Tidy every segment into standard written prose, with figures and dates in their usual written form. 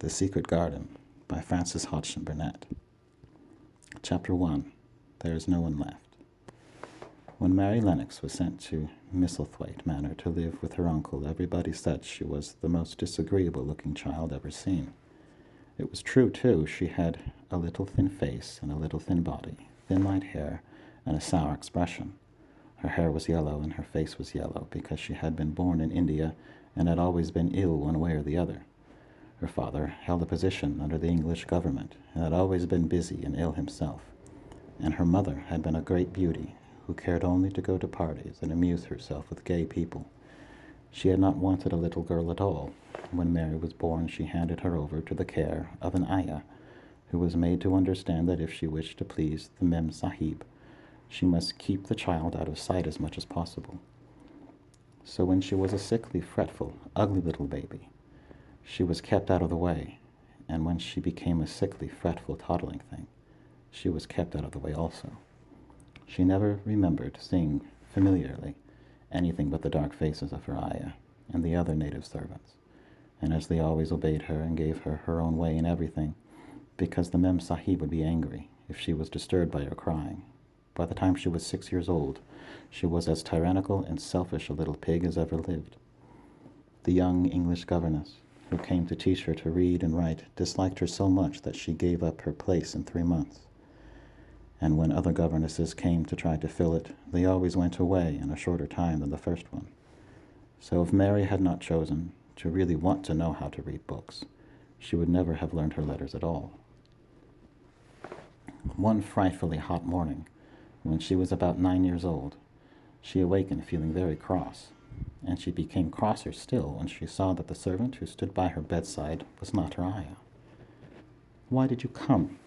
The Secret Garden by Frances Hodgson Burnett. Chapter 1. There is no one left. When Mary Lennox was sent to Misselthwaite Manor to live with her uncle, everybody said she was the most disagreeable-looking child ever seen. It was true, too. She had a little thin face and a little thin body, thin light hair, and a sour expression. Her hair was yellow and her face was yellow because she had been born in India and had always been ill one way or the other. Her father held a position under the English government and had always been busy and ill himself. And her mother had been a great beauty who cared only to go to parties and amuse herself with gay people. She had not wanted a little girl at all. When Mary was born, she handed her over to the care of an ayah, who was made to understand that if she wished to please the Mem Sahib, she must keep the child out of sight as much as possible. So when she was a sickly, fretful, ugly little baby, she was kept out of the way, and when she became a sickly, fretful, toddling thing, she was kept out of the way also. She never remembered seeing familiarly anything but the dark faces of her ayah and the other native servants, and as they always obeyed her and gave her her own way in everything, because the Mem Sahib would be angry if she was disturbed by her crying. By the time she was 6 years old, she was as tyrannical and selfish a little pig as ever lived. The young English governess, who came to teach her to read and write, disliked her so much that she gave up her place in 3 months. And when other governesses came to try to fill it, they always went away in a shorter time than the first one. So if Mary had not chosen to really want to know how to read books, she would never have learned her letters at all. One frightfully hot morning, when she was about 9 years old, she awakened feeling very cross, and she became crosser still when she saw that the servant who stood by her bedside was not her ayah. "Why did you come?"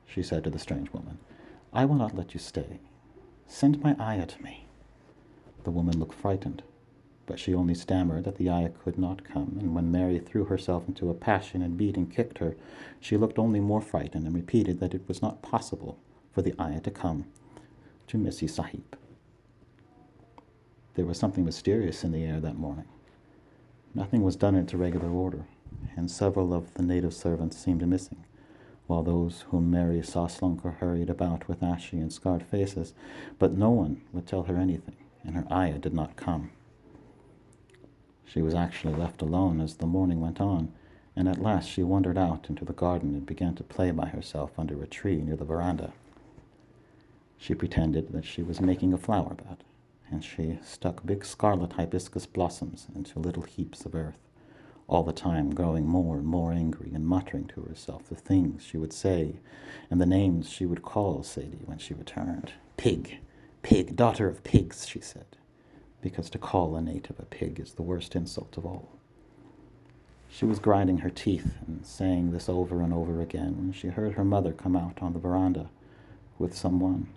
she said to the strange woman. "I will not let you stay. Send my ayah to me." The woman looked frightened, but she only stammered that the ayah could not come, and when Mary threw herself into a passion and beat and kicked her, she looked only more frightened and repeated that it was not possible for the ayah to come to Missy Sahib. There was something mysterious in the air that morning. Nothing was done into regular order, and several of the native servants seemed missing, while those whom Mary saw slunk or hurried about with ashy and scarred faces, but no one would tell her anything, and her ayah did not come. She was actually left alone as the morning went on, and at last she wandered out into the garden and began to play by herself under a tree near the veranda. She pretended that she was making a flower bed, and she stuck big scarlet hibiscus blossoms into little heaps of earth, all the time growing more and more angry and muttering to herself the things she would say and the names she would call Sadie when she returned. "Pig, pig, daughter of pigs," she said, because to call a native a pig is the worst insult of all. She was grinding her teeth and saying this over and over again when she heard her mother come out on the veranda with someone.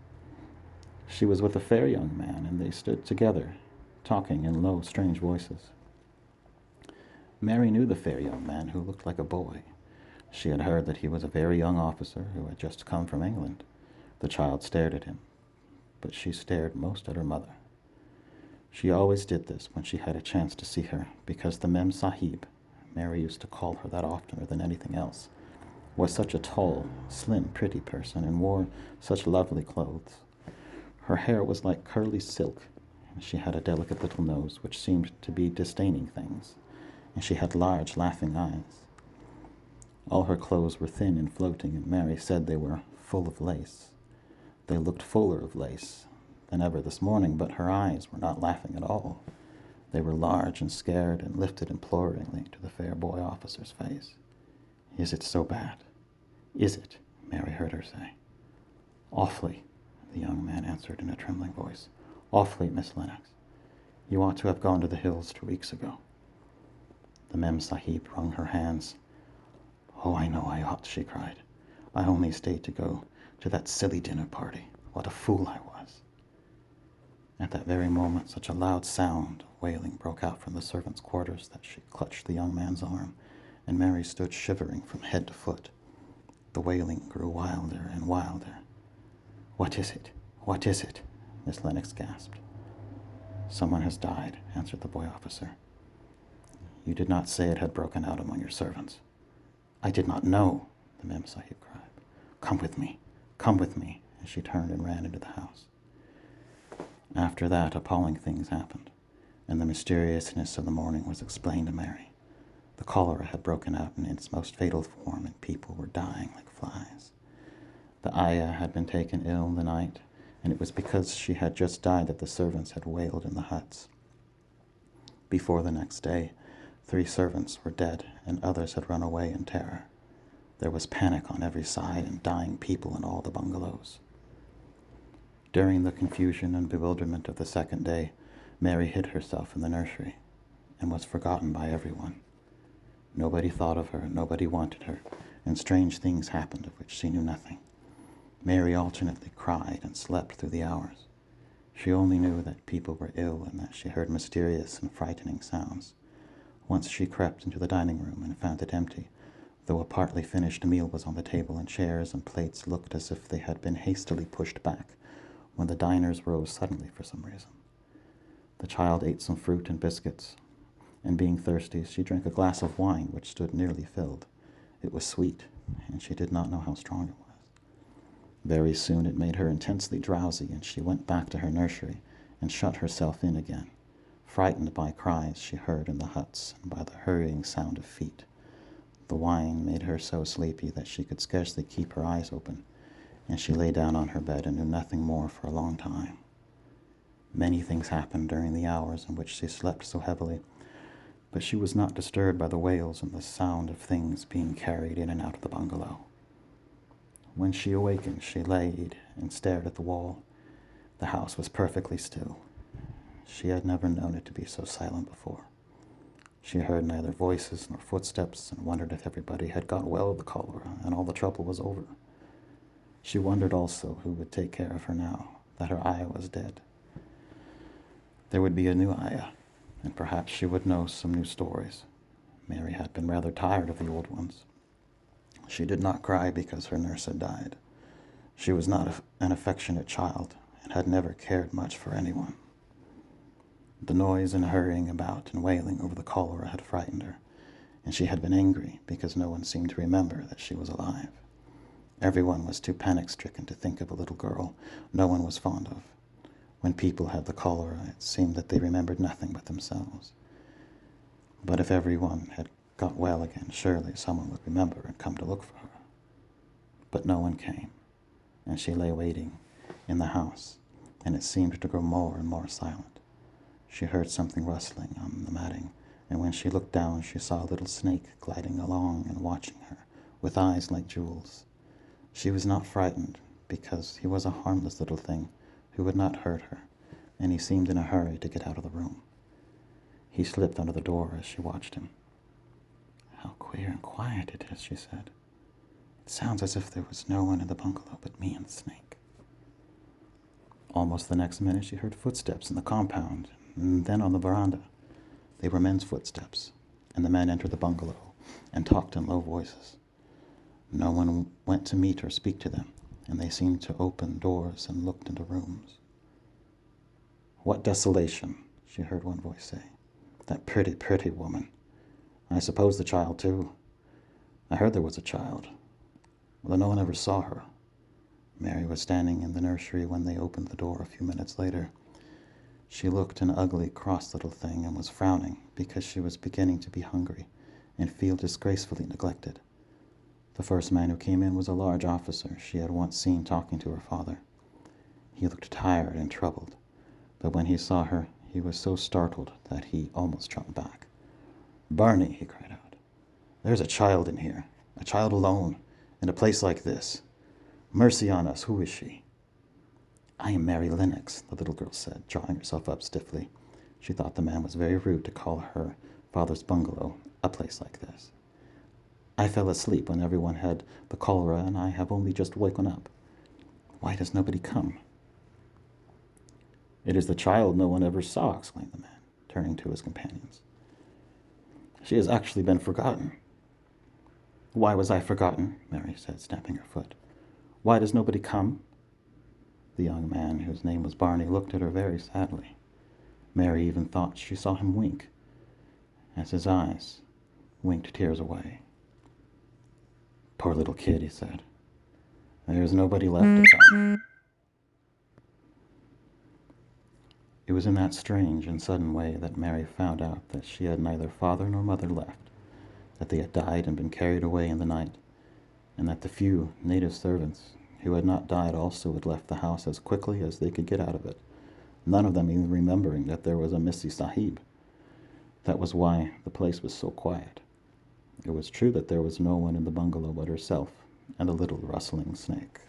She was with a fair young man, and they stood together, talking in low, strange voices. Mary knew the fair young man, who looked like a boy. She had heard that he was a very young officer who had just come from England. The child stared at him, but she stared most at her mother. She always did this when she had a chance to see her, because the Mem Sahib, Mary used to call her that oftener than anything else, was such a tall, slim, pretty person and wore such lovely clothes. Her hair was like curly silk, and she had a delicate little nose which seemed to be disdaining things, and she had large, laughing eyes. All her clothes were thin and floating, and Mary said they were full of lace. They looked fuller of lace than ever this morning, but her eyes were not laughing at all. They were large and scared and lifted imploringly to the fair boy officer's face. "Is it so bad? Is it?" Mary heard her say. "Awfully," the young man answered in a trembling voice. "Awfully, Miss Lennox. You ought to have gone to the hills 2 weeks ago." The Mem Sahib wrung her hands. "Oh, I know I ought," she cried. "I only stayed to go to that silly dinner party. What a fool I was." At that very moment, such a loud sound of wailing broke out from the servants' quarters that she clutched the young man's arm, and Mary stood shivering from head to foot. The wailing grew wilder and wilder. "What is it? What is it?" Miss Lennox gasped. "Someone has died," answered the boy officer. "You did not say it had broken out among your servants." I did not know, the Mem Sahib cried. Come with me, come with me, and she turned and ran into the house. After that, appalling things happened, and the mysteriousness of the morning was explained to Mary. The cholera had broken out in its most fatal form, and people were dying like flies. The ayah had been taken ill the night, and it was because she had just died that the servants had wailed in the huts. Before the next day, 3 servants were dead, and others had run away in terror. There was panic on every side and dying people in all the bungalows. During the confusion and bewilderment of the second day, Mary hid herself in the nursery and was forgotten by everyone. Nobody thought of her, nobody wanted her, and strange things happened of which she knew nothing. Mary alternately cried and slept through the hours. She only knew that people were ill and that she heard mysterious and frightening sounds. Once she crept into the dining room and found it empty, though a partly finished meal was on the table and chairs and plates looked as if they had been hastily pushed back when the diners rose suddenly for some reason. The child ate some fruit and biscuits, and being thirsty, she drank a glass of wine which stood nearly filled. It was sweet, and she did not know how strong it was. Very soon it made her intensely drowsy, and she went back to her nursery and shut herself in again, frightened by cries she heard in the huts and by the hurrying sound of feet. The wine made her so sleepy that she could scarcely keep her eyes open, and she lay down on her bed and knew nothing more for a long time. Many things happened during the hours in which she slept so heavily, but she was not disturbed by the wails and the sound of things being carried in and out of the bungalow. When she awakened, she laid and stared at the wall. The house was perfectly still. She had never known it to be so silent before. She heard neither voices nor footsteps and wondered if everybody had got well of the cholera and all the trouble was over. She wondered also who would take care of her now that her ayah was dead. There would be a new ayah, and perhaps she would know some new stories. Mary had been rather tired of the old ones. She did not cry because her nurse had died. She was not an affectionate child and had never cared much for anyone. The noise and hurrying about and wailing over the cholera had frightened her, and she had been angry because no one seemed to remember that she was alive. Everyone was too panic-stricken to think of a little girl no one was fond of. When people had the cholera, it seemed that they remembered nothing but themselves. But if everyone had got well again, surely someone would remember and come to look for her. But no one came, and she lay waiting in the house, and it seemed to grow more and more silent. She heard something rustling on the matting, and when she looked down, she saw a little snake gliding along and watching her, with eyes like jewels. She was not frightened, because he was a harmless little thing who would not hurt her, and he seemed in a hurry to get out of the room. He slipped under the door as she watched him. "How queer and quiet it is," she said. "It sounds as if there was no one in the bungalow but me and the snake." Almost the next minute she heard footsteps in the compound, and then on the veranda. They were men's footsteps, and the men entered the bungalow and talked in low voices. No one went to meet or speak to them, and they seemed to open doors and looked into rooms. "What desolation," she heard one voice say. "That pretty, pretty woman. I suppose the child, too. I heard there was a child, although no one ever saw her." Mary was standing in the nursery when they opened the door a few minutes later. She looked an ugly, cross little thing and was frowning because she was beginning to be hungry and feel disgracefully neglected. The first man who came in was a large officer she had once seen talking to her father. He looked tired and troubled, but when he saw her, he was so startled that he almost jumped back. "Barney," he cried out, "there's a child in here, a child alone, in a place like this. Mercy on us, who is she?" "I am Mary Lennox," the little girl said, drawing herself up stiffly. She thought the man was very rude to call her father's bungalow a place like this. "I fell asleep when everyone had the cholera, and I have only just woken up. Why does nobody come?" "It is the child no one ever saw," exclaimed the man, turning to his companions. "She has actually been forgotten." "Why was I forgotten?" Mary said, stamping her foot. "Why does nobody come?" The young man, whose name was Barney, looked at her very sadly. Mary even thought she saw him wink, as his eyes winked tears away. Poor little kid, he said. There's nobody left to come. It was in that strange and sudden way that Mary found out that she had neither father nor mother left, that they had died and been carried away in the night, and that the few native servants who had not died also had left the house as quickly as they could get out of it, none of them even remembering that there was a Missi Sahib. That was why the place was so quiet. It was true that there was no one in the bungalow but herself and a little rustling snake.